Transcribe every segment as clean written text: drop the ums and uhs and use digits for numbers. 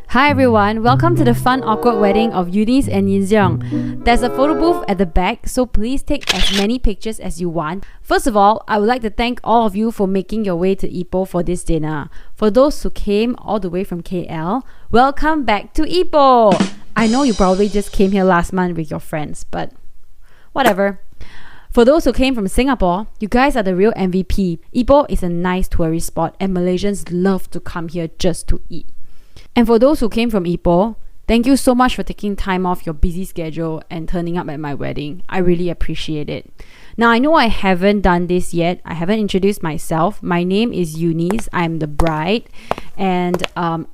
Hi everyone, welcome to the fun awkward wedding of Eunice and YinZeong. There's a photo booth at the back, so please take as many pictures as you want. First of all, I would like to thank all of you for making your way to Ipoh for this dinner. For those who came all the way from KL, welcome back to Ipoh! I know you probably just came here last month with your friends, but whatever. For those who came from Singapore, you guys are the real MVP. Ipoh is a nice tourist spot and Malaysians love to come here just to eat. And for those who came from Ipoh, thank you so much for taking time off your busy schedule and turning up at my wedding. I really appreciate it. Now, I know I haven't done this yet. I haven't introduced myself. My name is Eunice. I'm the bride. And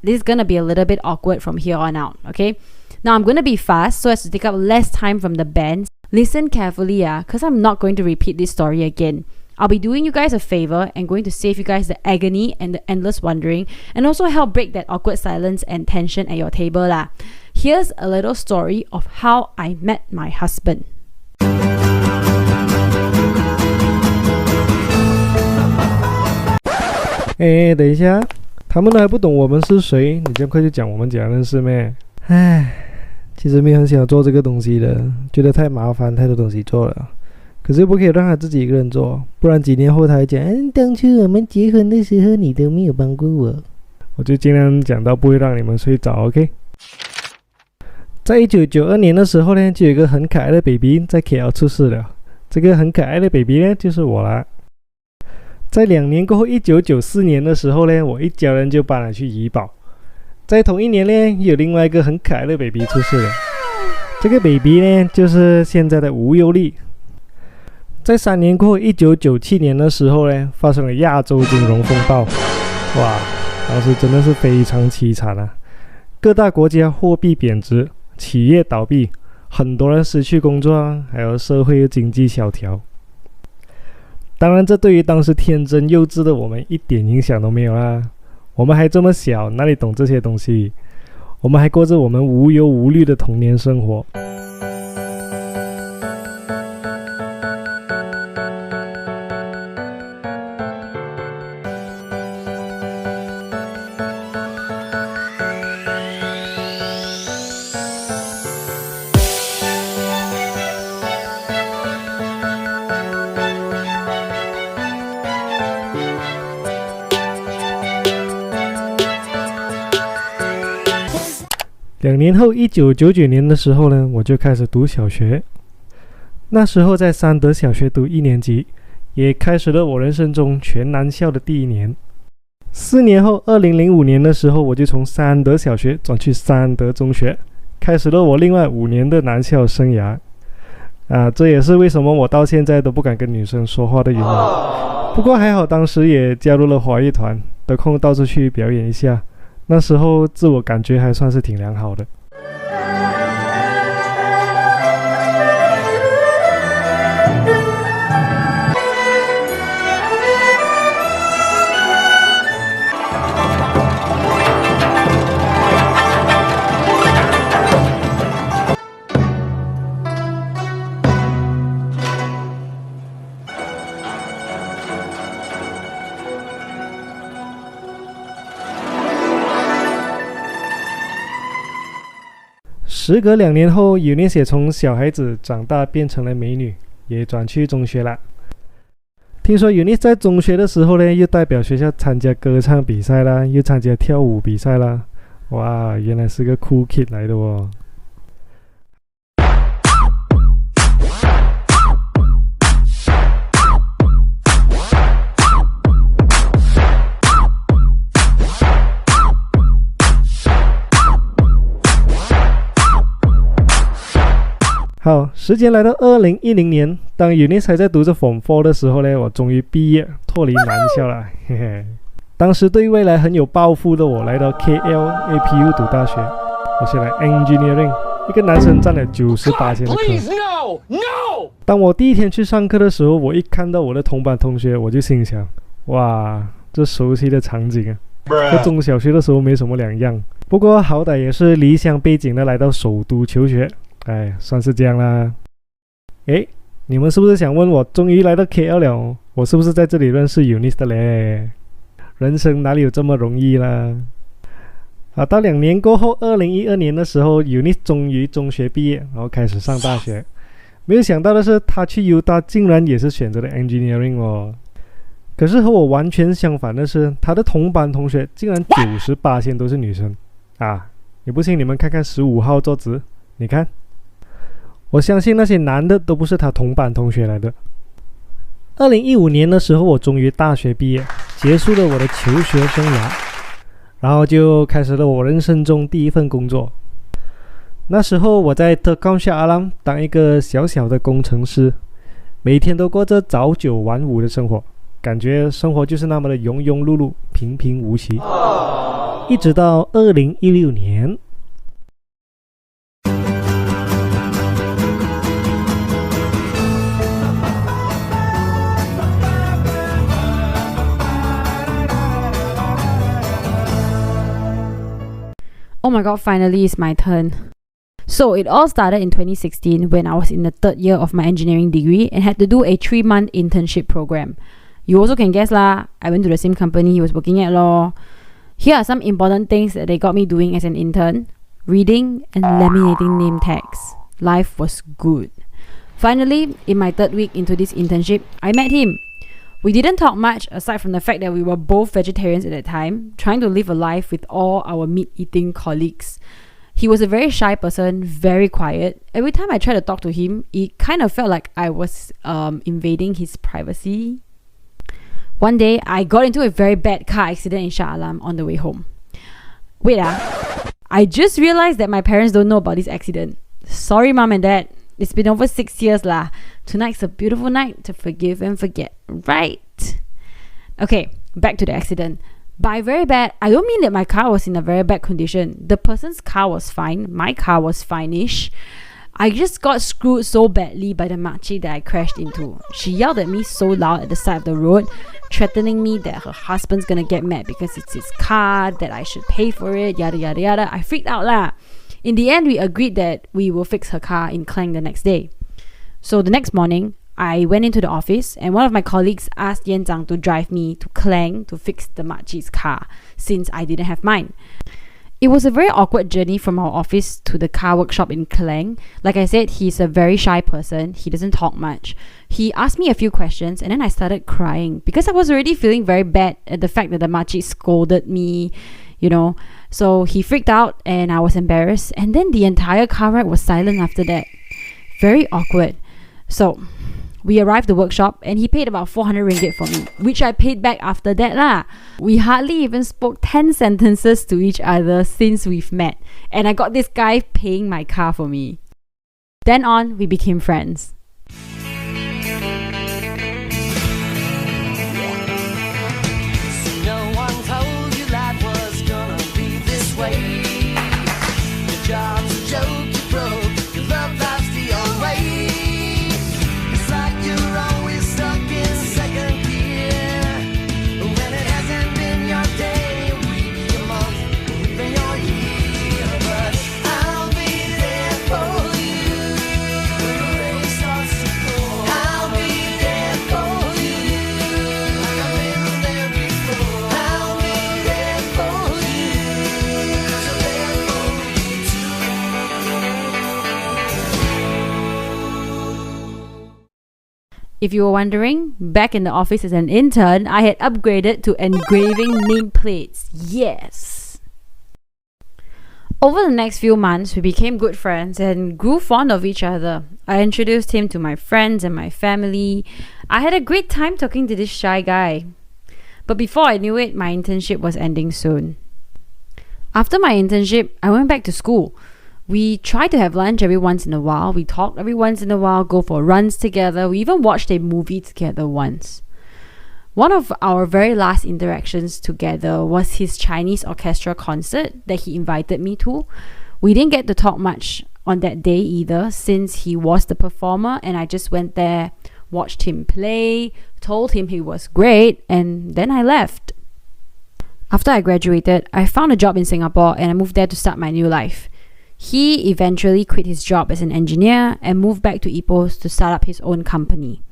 this is going to be a little bit awkward from here on out, okay? Now, I'm going to be fast so as to take up less time from the band. Listen carefully, because I'm not going to repeat this story again. I'll be doing you guys a favor and going to save you guys the agony and the endless wondering and also help break that awkward silence and tension at your table lah. Here's a little story of how I met my husband. 等一下，他们还不懂我们是谁，你这样快就讲我们假认识咩？其实没有很想做这个东西的，觉得太麻烦，太多东西做了。可是又不可以让他自己一个人做，不然几年后他还讲，当初我们结婚的时候你都没有帮过我。我就尽量讲到不会让你们睡着 ，OK？ 在1992年的时候呢，就有一个很可爱的 baby 在 KL 出世了。这个很可爱的 baby 呢，就是我啦。在2年过后，1994年的时候呢，我一家人就搬了去怡保。在同一年呢，又有另外一个很可爱的 baby 出世了。这个 baby 呢，就是现在的吴优丽。在3年过后，1997年的时候呢，发生了亚洲金融风暴。哇，当时真的是非常凄惨啊！各大国家货币贬值，企业倒闭，很多人失去工作，还有社会经济萧条。当然，这对于当时天真幼稚的我们一点影响都没有啦。我们还这么小，哪里懂这些东西？我们还过着我们无忧无虑的童年生活。2年后，1999年的时候呢，我就开始读小学。那时候在三德小学读1年级，也开始了我人生中全男校的第1年。4年后，2005年的时候，我就从三德小学转去三德中学，开始了我另外5年的男校生涯。这也是为什么我到现在都不敢跟女生说话的原因。不过还好，当时也加入了华乐团，得空到处去表演一下。那时候自我感觉还算是挺良好的。时隔2年后，Eunice也从小孩子长大变成了美女，也转去中学了。听说 Eunice 在中学的时候呢，又代表学校参加歌唱比赛啦，又参加跳舞比赛啦。哇，原来是个 cool kid 来的哦。好，时间来到2010年，当 Eunice 还在读着 Form 4的时候呢，我终于毕业，脱离男校了，嘿嘿。当时对未来很有抱负的我，来到 KL APU 读大学，我选了 Engineering， 一个男生占了98%的课。当我第一天去上课的时候，我一看到我的同班同学，我就心想，哇，这熟悉的场景啊，和中小学的时候没什么两样。不过好歹也是离乡背井的来到首都求学。算是这样啦。你们是不是想问我终于来到 KL 了，我是不是在这里认识 Eunice 的嘞？人生哪里有这么容易啦？到2年过后2012年的时候 Eunice 终于中学毕业，然后开始上大学。没有想到的是，她去 Utah 竟然也是选择了 engineering 哦。可是和我完全相反的是，她的同班同学竟然98%都是女生啊！你不信你们看看15号桌子，你看，我相信那些男的都不是她同班同学来的。2015年的时候，我终于大学毕业，结束了我的求学生涯，然后就开始了我人生中第一份工作。那时候我在特康夏阿朗当一个小小的工程师，每天都过着早9晚5的生活，感觉生活就是那么的庸庸碌碌，平平无奇。一直到2016年。Oh my god, finally it's my turn. So it all started in 2016 when I was in the 3rd year of my engineering degree and had to do a 3-month internship program. You also can guess lah, I went to the same company he was working at lor. Here are some important things that they got me doing as an intern. Reading and laminating name tags. Life was good. Finally, in my 3rd week into this internship, I met him. We didn't talk much aside from the fact that we were both vegetarians at that time, trying to live a life with all our meat-eating colleagues. He was a very shy person, very quiet. Every time I tried to talk to him, it kind of felt like I was invading his privacy. One day, I got into a very bad car accident in Shah Alam on the way home. Wait I just realized that my parents don't know about this accident. Sorry, Mom and Dad. It's been over 6 years lah. Tonight's a beautiful night to forgive and forget, right? Okay, back to the accident. By very bad, I don't mean that my car was in a very bad condition. The person's car was fine. My car was fine-ish. I just got screwed so badly by the makcik that I crashed into. She yelled at me so loud at the side of the road, threatening me that her husband's gonna get mad because it's his car, that I should pay for it, yada yada yada. I freaked out lah. In the end, we agreed that we will fix her car in Klang the next day. So the next morning, I went into the office and one of my colleagues asked YinZeong to drive me to Klang to fix the makcik's car since I didn't have mine. It was a very awkward journey from our office to the car workshop in Klang. Like I said, he's a very shy person. He doesn't talk much. He asked me a few questions and then I started crying because I was already feeling very bad at the fact that the makcik scolded me, you know. So he freaked out and I was embarrassed, and then the entire car ride was silent after that. Very awkward. So we arrived at the workshop and he paid about 400 ringgit for me, which I paid back after that lah. We hardly even spoke 10 sentences to each other since we've met, and I got this guy paying my car for me. Then on, we became friends. If you were wondering, back in the office as an intern, I had upgraded to engraving nameplates. Yes! Over the next few months, we became good friends and grew fond of each other. I introduced him to my friends and my family. I had a great time talking to this shy guy. But before I knew it, my internship was ending soon. After my internship, I went back to school. We tried to have lunch every once in a while. We talked every once in a while, go for runs together. We even watched a movie together once. One of our very last interactions together was his Chinese orchestra concert that he invited me to. We didn't get to talk much on that day either, since he was the performer and I just went there, watched him play, told him he was great, and then I left. After I graduated, I found a job in Singapore and I moved there to start my new life. He eventually quit his job as an engineer and moved back to Ipoh to start up his own company.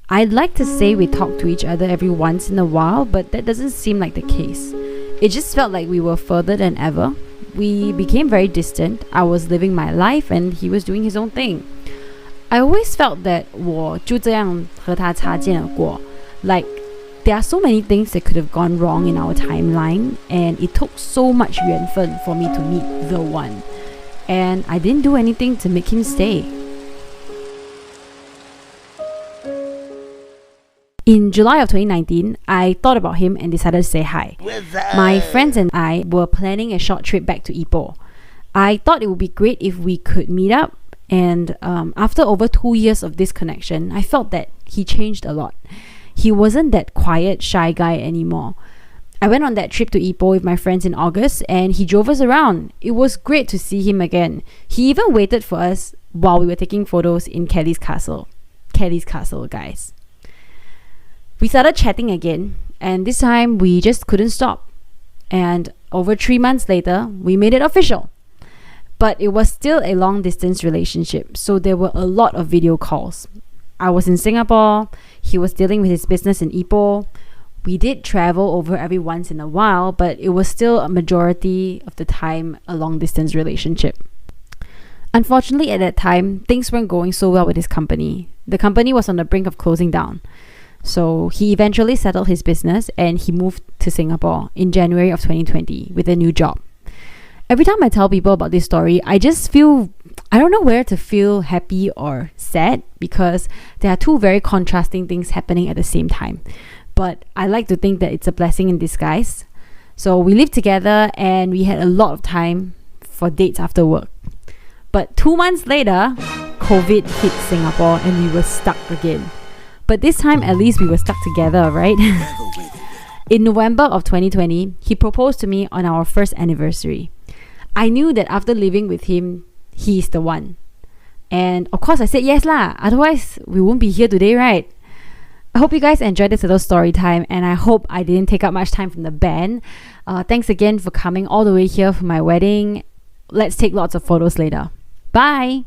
I'd like to say we talk to each other every once in a while, but that doesn't seem like the case. It just felt like we were further than ever. We became very distant. I was living my life and he was doing his own thing. I always felt that 我就这样和他擦肩而过. Like, there are so many things that could have gone wrong in our timeline, and it took so much 缘分 for me to meet the one. And I didn't do anything to make him stay. In July of 2019, I thought about him and decided to say hi. My friends and I were planning a short trip back to Ipoh. I thought it would be great if we could meet up, and after over 2 years of this connection, I felt that he changed a lot. He wasn't that quiet, shy guy anymore. I went on that trip to Ipoh with my friends in August, and he drove us around. It was great to see him again. He even waited for us while we were taking photos in Kelly's castle. Kelly's castle, guys. We started chatting again, and this time we just couldn't stop. And over 3 months later, we made it official. But it was still a long distance relationship, so there were a lot of video calls. I was in Singapore, he was dealing with his business in Ipoh. We did travel over every once in a while, but it was still a majority of the time a long distance relationship. Unfortunately, at that time, things weren't going so well with his company. The company was on the brink of closing down. So he eventually settled his business and he moved to Singapore in January of 2020 with a new job. Every time I tell people about this story, I just feel, I don't know where to feel happy or sad, because there are two very contrasting things happening at the same time. But I like to think that it's a blessing in disguise. So we lived together and we had a lot of time for dates after work. But 2 months later, COVID hit Singapore and we were stuck again. But this time, at least we were stuck together, right? In November of 2020, he proposed to me on our first anniversary. I knew that after living with him, he's the one. And of course, I said yes lah. Otherwise, we won't be here today, right? I hope you guys enjoyed this little story time, and I hope I didn't take up much time from the band. Thanks again for coming all the way here for my wedding. Let's take lots of photos later. Bye!